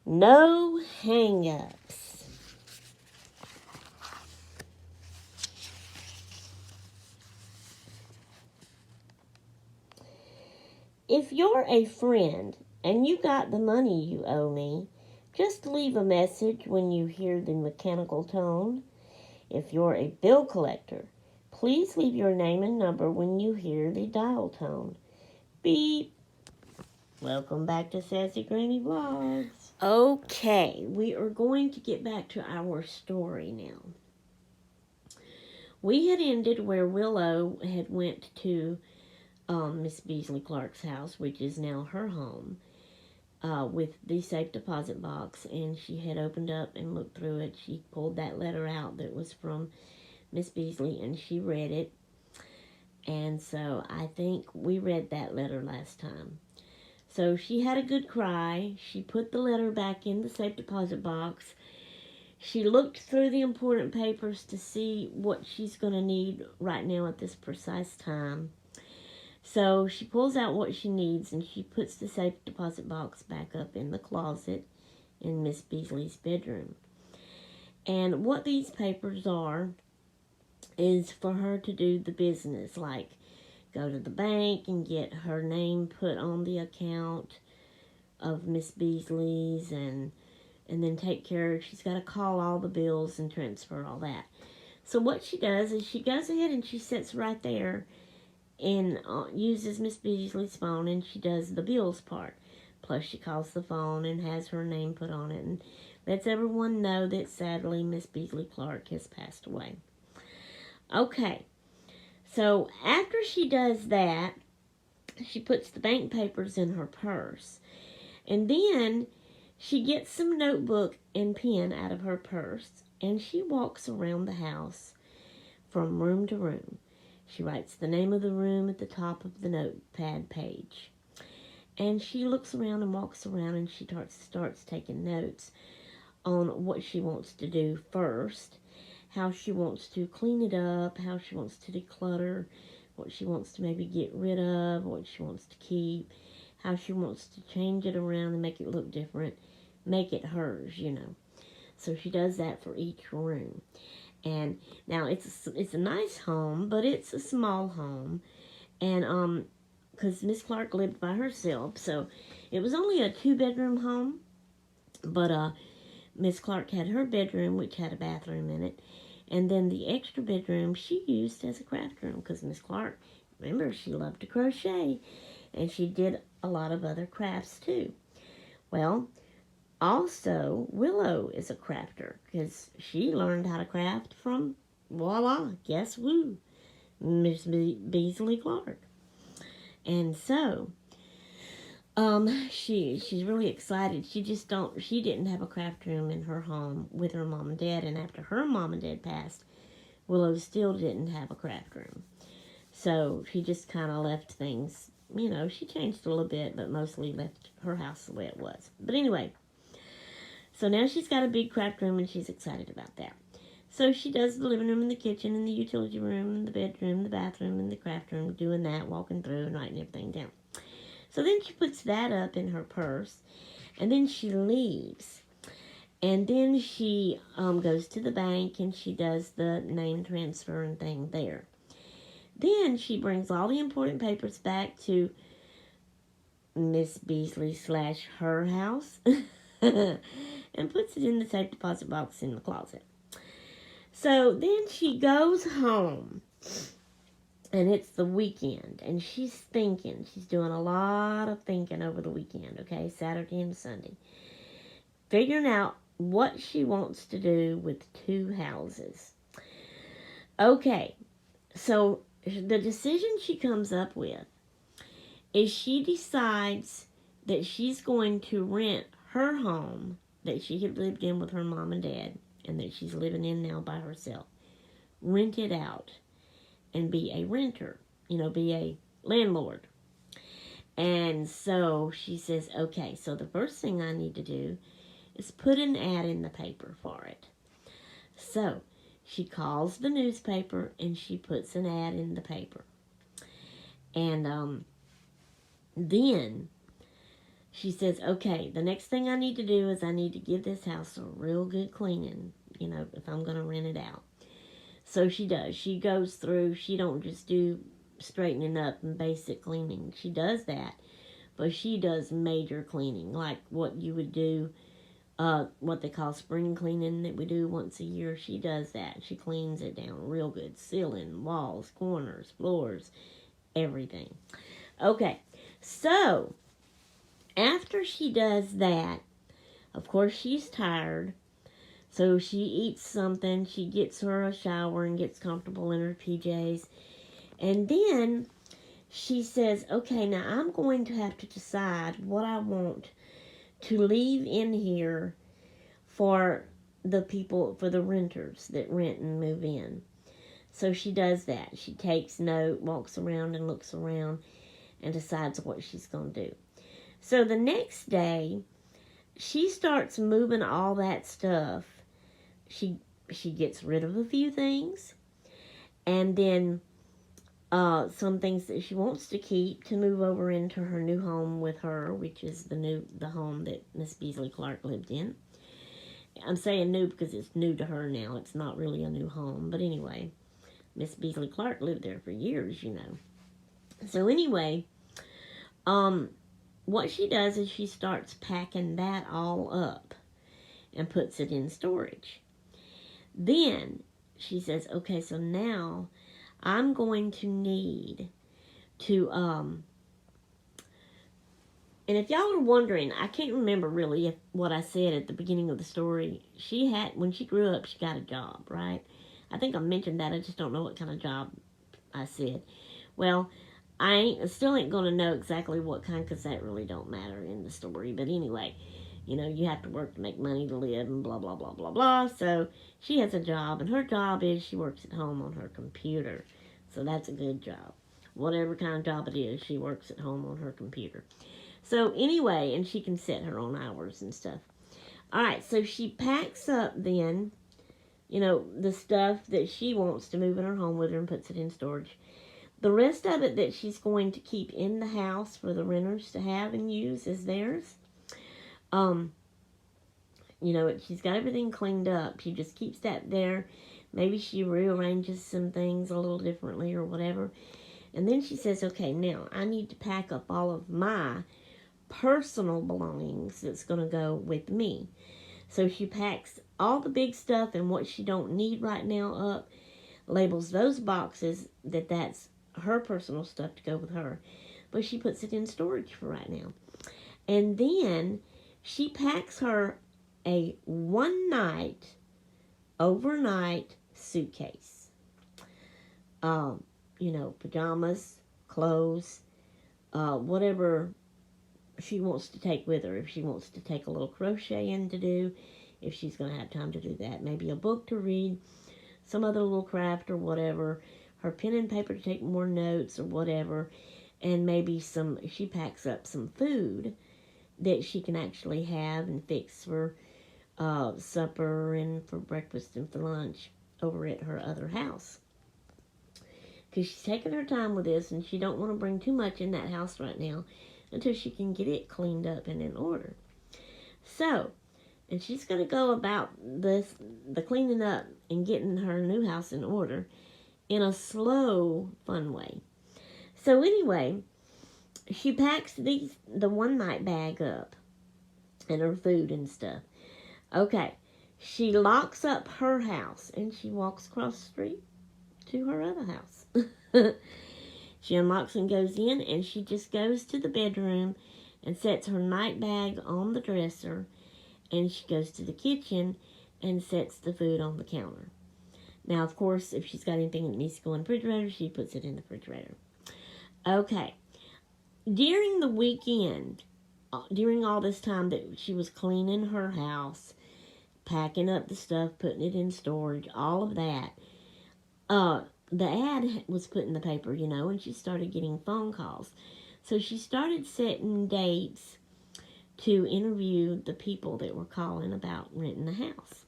No hang-ups. If you're a friend and you got the money you owe me, just leave a message when you hear the mechanical tone. If you're a bill collector, please leave your name and number when you hear the dial tone. Beep. Welcome back to Sassy Granny Vlogs. Okay, we are going to get back to our story now. We had ended where Willow had went to Miss Beasley Clark's house, which is now her home, with the safe deposit box, and she had opened up and looked through it. She pulled that letter out that was from Miss Beasley, and she read it. And so I think we read that letter last time. So she had a good cry. She put the letter back in the safe deposit box. She looked through the important papers to see what she's going to need right now at this precise time. So she pulls out what she needs, and she puts the safe deposit box back up in the closet in Miss Beasley's bedroom. And what these papers are is for her to do the business, like go to the bank and get her name put on the account of Miss Beasley's, and then take care of, she's got to call all the bills and transfer all that. So what she does is she goes ahead and she sits right there and uses Miss Beasley's phone, and she does the bills part. Plus she calls the phone and has her name put on it and lets everyone know that sadly Miss Beasley Clark has passed away. Okay, so after she does that, she puts the bank papers in her purse, and then she gets some notebook and pen out of her purse, and she walks around the house from room to room. She writes the name of the room at the top of the notepad page. And she looks around and walks around, and she starts taking notes on what she wants to do first, how she wants to clean it up, how she wants to declutter, what she wants to maybe get rid of, what she wants to keep, how she wants to change it around and make it look different, make it hers, you know. So she does that for each room. And now it's a nice home, but it's a small home, and because Miss Clark lived by herself, so it was only a 2-bedroom home, but Miss Clark had her bedroom, which had a bathroom in it, and then the extra bedroom she used as a craft room, because Miss Clark, remember, she loved to crochet, and she did a lot of other crafts too. Well, also, Willow is a crafter, because she learned how to craft from, voila, guess who? Miss Beasley Clark. And so, she's really excited. She didn't have a craft room in her home with her mom and dad, and after her mom and dad passed, Willow still didn't have a craft room. So she just kind of left things, you know, she changed a little bit, but mostly left her house the way it was. But anyway, so now she's got a big craft room, and she's excited about that. So she does the living room and the kitchen and the utility room and the bedroom, the bathroom and the craft room, doing that, walking through and writing everything down. So then she puts that up in her purse, and then she leaves. And then she goes to the bank, and she does the name transfer and thing there. Then she brings all the important papers back to Miss Beasley / her house and puts it in the safe deposit box in the closet. So then she goes home, and it's the weekend, and she's thinking. She's doing a lot of thinking over the weekend, okay, Saturday and Sunday, figuring out what she wants to do with 2 houses. Okay, so the decision she comes up with is she decides that she's going to rent her home that she had lived in with her mom and dad, and that she's living in now by herself, rent it out and be a renter, you know, be a landlord. And so she says, okay, so the first thing I need to do is put an ad in the paper for it. So she calls the newspaper, and she puts an ad in the paper. And then she says, okay, the next thing I need to do is I need to give this house a real good cleaning, if I'm going to rent it out. So she does. She goes through, she don't just do straightening up and basic cleaning. She does that, but she does major cleaning, like what you would do, what they call spring cleaning that we do once a year. She does that. She cleans it down real good. Ceiling, walls, corners, floors, everything. Okay, so after she does that, of course she's tired. So she eats something, she gets her a shower and gets comfortable in her PJs. And then she says, okay, now I'm going to have to decide what I want to leave in here for the people, for the renters that rent and move in. So she does that. She takes note, walks around and looks around and decides what she's going to do. So the next day, she starts moving all that stuff. She gets rid of a few things, and then some things that she wants to keep to move over into her new home with her, which is the home that Miss Beasley Clark lived in. I'm saying new because it's new to her now. It's not really a new home, but anyway, Miss Beasley Clark lived there for years, So anyway, what she does is she starts packing that all up and puts it in storage. Then she says, okay, so now I'm going to need to, and if y'all are wondering, I can't remember really what I said at the beginning of the story. When she grew up, she got a job, right? I think I mentioned that. I just don't know what kind of job I said. Well, I still ain't going to know exactly what kind, because that really don't matter in the story. But anyway, you have to work to make money to live and blah, blah, blah, blah, blah. So she has a job, and her job is she works at home on her computer. So that's a good job. Whatever kind of job it is, she works at home on her computer. So anyway, and she can set her own hours and stuff. All right, so she packs up then, the stuff that she wants to move in her home with her and puts it in storage. The rest of it that she's going to keep in the house for the renters to have and use is theirs. She's got everything cleaned up. She just keeps that there. Maybe she rearranges some things a little differently or whatever. And then she says, okay, now I need to pack up all of my personal belongings that's going to go with me. So she packs all the big stuff and what she don't need right now up, labels those boxes that's her personal stuff to go with her. But she puts it in storage for right now. And then she packs her a overnight suitcase. Pajamas, clothes, whatever she wants to take with her. If she wants to take a little crocheting to do, if she's going to have time to do that. Maybe a book to read, some other little craft or whatever. Her pen and paper to take more notes or whatever. And maybe she packs up some food that she can actually have and fix for supper and for breakfast and for lunch over at her other house. Because she's taking her time with this, and she don't want to bring too much in that house right now until she can get it cleaned up and in order. So, and she's going to go about the cleaning up and getting her new house in order in a slow, fun way. So anyway, she packs the one night bag up and her food and stuff. Okay, she locks up her house and she walks across the street to her other house. She unlocks and goes in, and she just goes to the bedroom and sets her night bag on the dresser, and she goes to the kitchen and sets the food on the counter. Now, of course, if she's got anything that needs to go in the refrigerator, she puts it in the refrigerator. Okay. During the weekend, during all this time that she was cleaning her house, packing up the stuff, putting it in storage, all of that, the ad was put in the paper, and she started getting phone calls. So she started setting dates to interview the people that were calling about renting the house,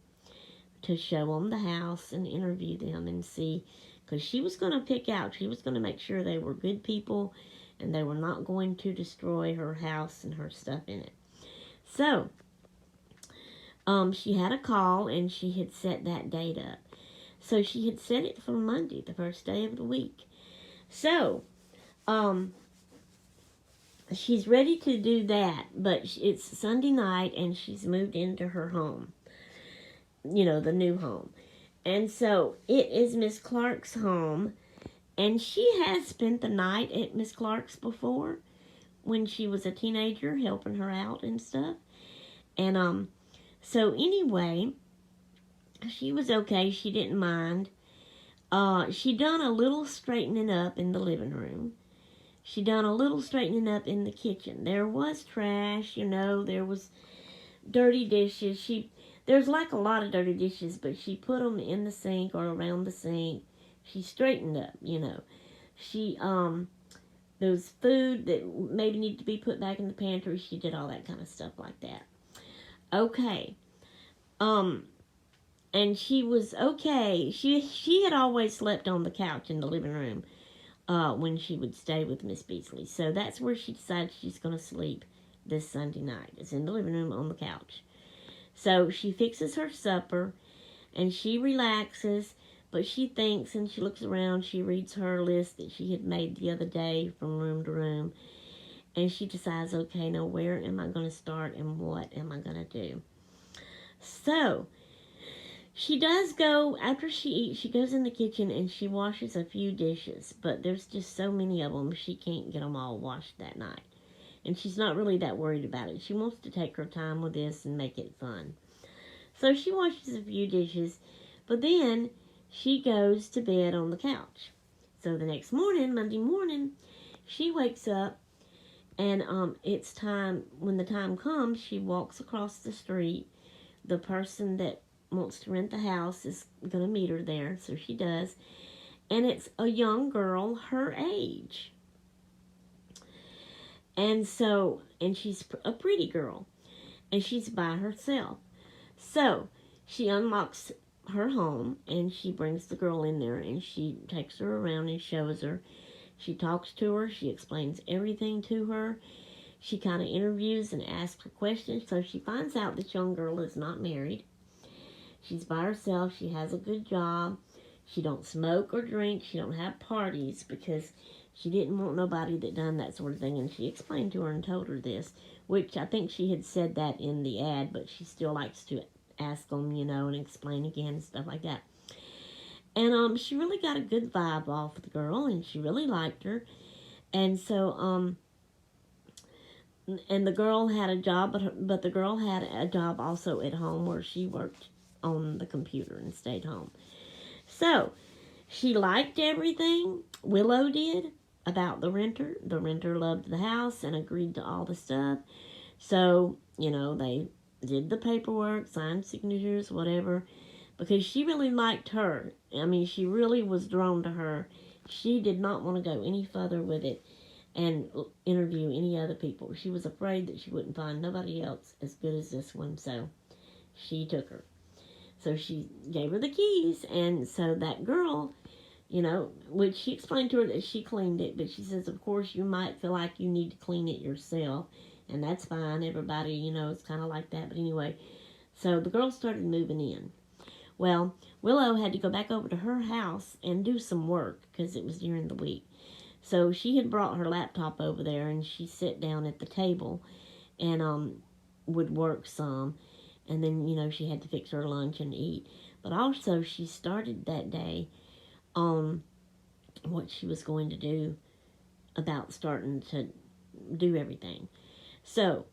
to show them the house and interview them and see, because she was going to make sure they were good people and they were not going to destroy her house and her stuff in it. So, she had a call, and she had set that date up. So she had set it for Monday, the first day of the week. So, she's ready to do that, but it's Sunday night, and she's moved into her home. The new home. And so it is Miss Clark's home, and she has spent the night at Miss Clark's before when she was a teenager, helping her out and stuff. And so anyway, she was okay. She didn't mind. She done a little straightening up in the living room. She done a little straightening up in the kitchen. There was trash, there was dirty dishes. There's like a lot of dirty dishes, but she put them in the sink or around the sink. She straightened up, She, there was food that maybe needed to be put back in the pantry. She did all that kind of stuff like that. Okay. And she was okay. She had always slept on the couch in the living room when she would stay with Miss Beasley. So that's where she decided she's going to sleep this Sunday night. It's in the living room on the couch. So she fixes her supper, and she relaxes, but she thinks, and she looks around, she reads her list that she had made the other day from room to room, and she decides, okay, now where am I going to start, and what am I going to do? So she does go, after she eats, she goes in the kitchen, and she washes a few dishes, but there's just so many of them, she can't get them all washed that night. And she's not really that worried about it. She wants to take her time with this and make it fun. So she washes a few dishes, but then she goes to bed on the couch. So the next morning, Monday morning, she wakes up, and it's time, when the time comes, she walks across the street. The person that wants to rent the house is going to meet her there, so she does. And it's a young girl her age. And she's a pretty girl, and she's by herself. So she unlocks her home, and she brings the girl in there, and she takes her around and shows her. She talks to her. She explains everything to her. She kind of interviews and asks her questions. So she finds out this young girl is not married. She's by herself. She has a good job. She don't smoke or drink. She don't have parties because she didn't want nobody that done that sort of thing, and she explained to her and told her this, which I think she had said that in the ad, but she still likes to ask them, and explain again and stuff like that. And she really got a good vibe off the girl, and she really liked her. And so, and the girl had a job, but the girl had a job also at home where she worked on the computer and stayed home. So she liked everything, Willow did, about the renter. The renter loved the house and agreed to all the stuff. So, they did the paperwork, signed signatures, whatever, because she really liked her. I mean, she really was drawn to her. She did not want to go any further with it and interview any other people. She was afraid that she wouldn't find nobody else as good as this one, so she took her. So she gave her the keys, and so that girl, which she explained to her that she cleaned it, but she says, of course, you might feel like you need to clean it yourself, and that's fine. Everybody, is kind of like that. But anyway, so the girl started moving in. Well, Willow had to go back over to her house and do some work because it was during the week. So she had brought her laptop over there, and she sat down at the table and would work some. And then, she had to fix her lunch and eat. But also, she started that day on what she was going to do about starting to do everything. So,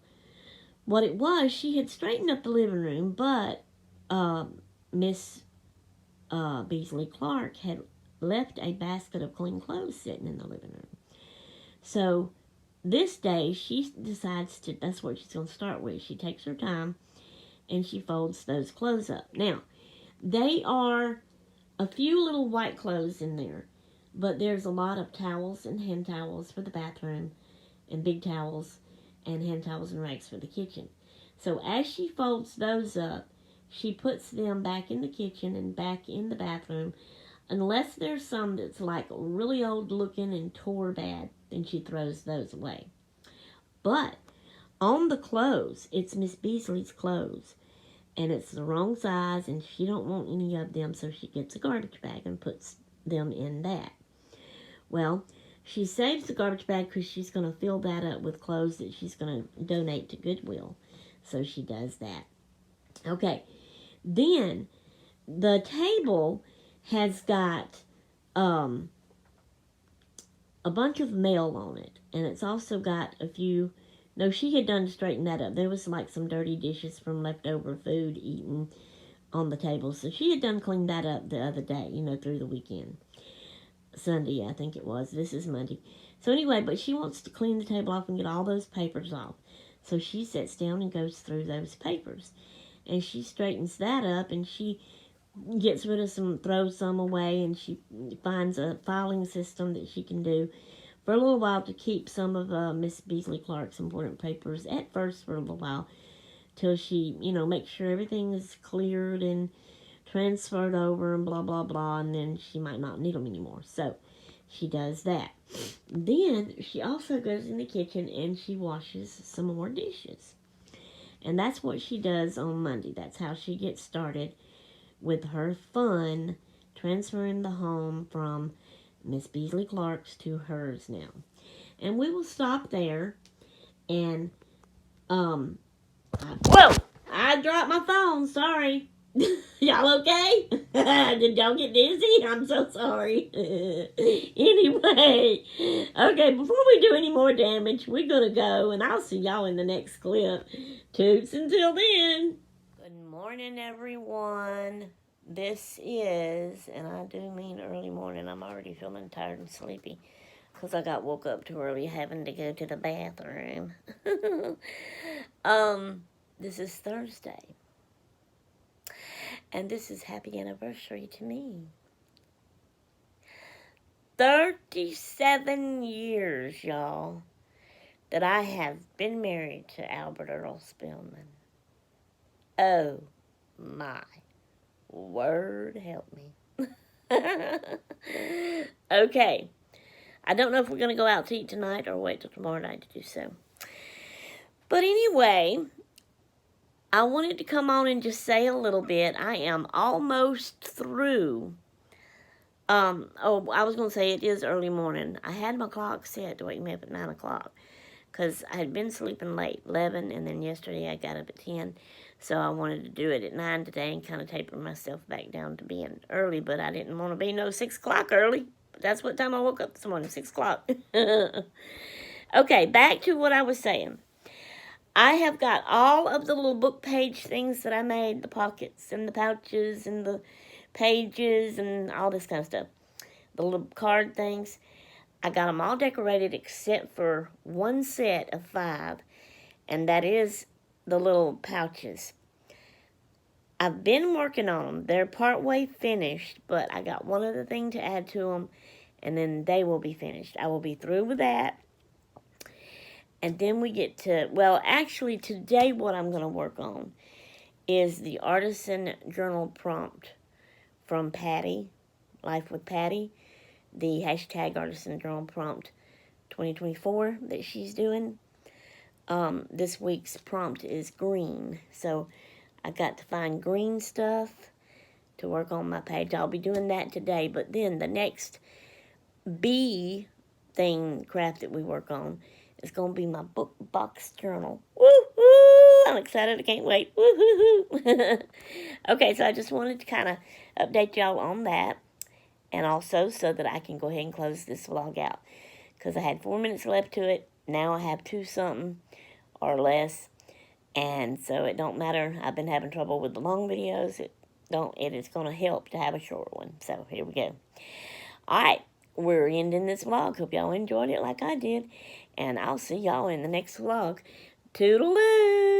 what it was, she had straightened up the living room, but Miss Beasley Clark had left a basket of clean clothes sitting in the living room. So, this day, she decides that's what she's going to start with. She takes her time, and she folds those clothes up. Now, they are a few little white clothes in there, but there's a lot of towels and hand towels for the bathroom, and big towels and hand towels and rags for the kitchen. So as she folds those up, she puts them back in the kitchen and back in the bathroom, unless there's some that's like really old looking and tore bad, then she throws those away. But on the clothes, it's Miss Beasley's clothes, and it's the wrong size, and she don't want any of them, so she gets a garbage bag and puts them in that. Well, she saves the garbage bag because she's going to fill that up with clothes that she's going to donate to Goodwill. So she does that. Okay, then the table has got a bunch of mail on it, and it's also got a few. No, she had done to straighten that up. There was like some dirty dishes from leftover food eaten on the table, so she had done cleaned that up the other day, through the weekend. Sunday, I think it was. This is Monday. So anyway, but she wants to clean the table off and get all those papers off. So she sits down and goes through those papers. And she straightens that up, and she gets rid of some, throws some away, and she finds a filing system that she can do for a little while to keep some of Miss Beasley Clark's important papers at first for a little while, till she, makes sure everything is cleared and transferred over and blah, blah, blah, and then she might not need them anymore. So she does that. Then she also goes in the kitchen and she washes some more dishes. And that's what she does on Monday. That's how she gets started with her fun transferring the home from Miss Beasley Clark's to hers now. And we will stop there. And, whoa! I dropped my phone. Sorry. Y'all okay? Did y'all get dizzy? I'm so sorry. Anyway, okay, before we do any more damage, we're going to go, and I'll see y'all in the next clip. Toots until then. Good morning, everyone. This is, and I do mean early morning. I'm already feeling tired and sleepy because I got woke up too early having to go to the bathroom. This is Thursday. And this is happy anniversary to me. 37 years, y'all, that I have been married to Albert Earl Spillman. Oh, my word, help me. Okay. I don't know if we're going to go out to eat tonight or wait till tomorrow night to do so. But anyway, I wanted to come on and just say a little bit. I am almost through. I was going to say it is early morning. I had my clock set to wake me up at 9 o'clock because I had been sleeping late, 11, and then yesterday I got up at 10. So I wanted to do it at 9 today and kind of taper myself back down to being early, but I didn't want to be no 6 o'clock early. But that's what time I woke up this morning, 6 o'clock. Okay, back to what I was saying. I have got all of the little book page things that I made, the pockets and the pouches and the pages and all this kind of stuff. The little card things. I got them all decorated except for one set of 5, and that is the little pouches. I've been working on them. They're partway finished, but I got one other thing to add to them, and then they will be finished. I will be through with that. And then we get to, well, actually today what I'm going to work on is the Artisan Journal prompt from Patty, Life with Patty, the hashtag Artisan Journal prompt 2024 that she's doing. This week's prompt is green, so I got to find green stuff to work on my page. I'll be doing that today, but then the next bee thing craft that we work on is going to be my book box journal. Woo-hoo! I'm excited. I can't wait. Woo-hoo-hoo! Okay, so I just wanted to kind of update y'all on that. And also so that I can go ahead and close this vlog out. Because I had 4 minutes left to it. Now I have 2 something or less. And so it don't matter. I've been having trouble with the long videos. It is going to help to have a short one. So here we go. Alright. We're ending this vlog. Hope y'all enjoyed it like I did. And I'll see y'all in the next vlog. Toodaloo!